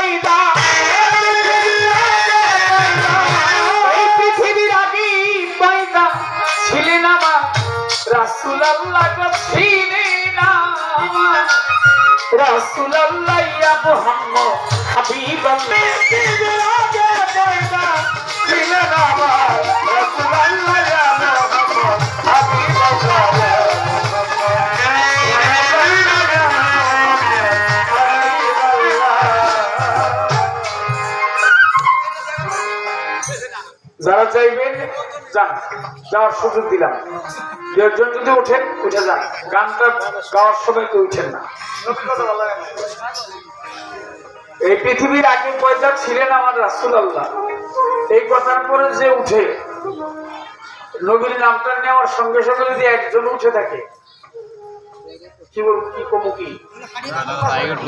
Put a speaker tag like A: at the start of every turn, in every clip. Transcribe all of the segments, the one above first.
A: পয়দা এই পৃথিবীর আগে পয়দা ছিলেন আমার রাসূলুল্লাহ গো ছিলেন আমার রাসূলুল্লাহ ইয়া মুহাম্মদ হাবিবাল্লাহ পৃথিবীর আগে পয়দা ছিলেন আমার রাসূলুল্লাহ ইয়া মুহাম্মদ হাবিবাল্লাহ যারা চাইবেন যান, যাওয়ার সুযোগ দিলাম। একজন যদি উঠেন উঠে যান, গানটা গাওয়ার সময় তো উঠেন না। এই পৃথিবীর আগে পয়দা ছিলেন আমার রাসূলুল্লাহ, এই কথার পরে যে উঠে নবীর নামটা নেওয়ার সঙ্গে সঙ্গে যদি একজন উঠে থাকে কি বল কি কমু কি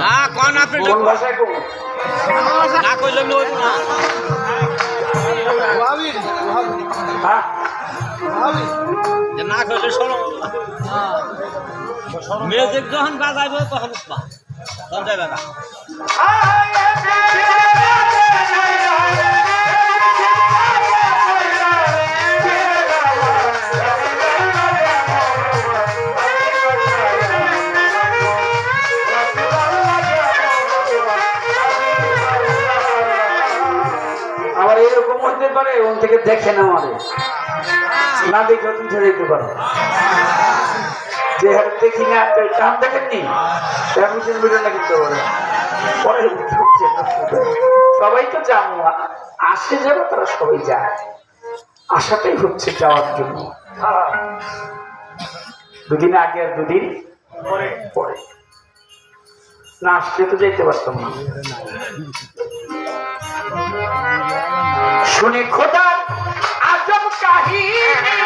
A: না কোন আপনি কোন ভাষায় কমু না কইলে নই না হ্যাঁ না কইলে শোনো মিউজিক যখন বাজাইবো তখন উঠবা তখন যাবে না আবার এরকম হতে পারে ওন থেকে দেখে না আমাদের না দেখে উঠে যেতে পারে যে হাত দেখি না টান দেখেননি মিশন মিশন না কিন্তু পরে সবাই তো জানো আসে যাবে তারা সবাই যায় আশাটাই হচ্ছে যাওয়ার জন্য দুদিন আগে আর দুদিন পরে না আসলে তো যেতে পারতাম না শুনে খোদার আজব কাহিনী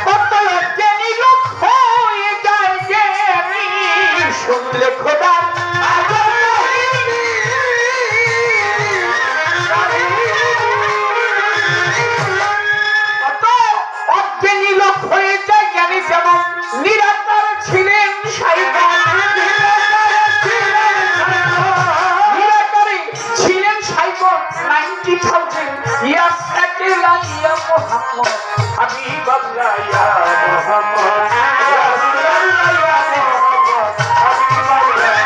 A: কত জ্ঞানী লোক হয়ে যায় জ্ঞানী শুনলে খোদার আজব কত অজ্ঞানী লোক হয়ে যায় জ্ঞানী যেমন নিরাকার ছিলেন Saiban Yes, Akila, Ya Muhammad, Habiballah, Ya Muhammad, Rasulullah, Ya Muhammad, Habiballah,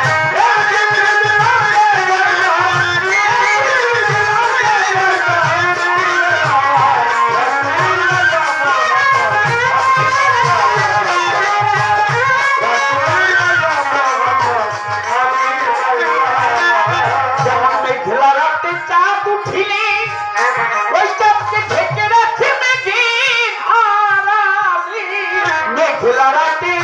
A: খেলা রাতে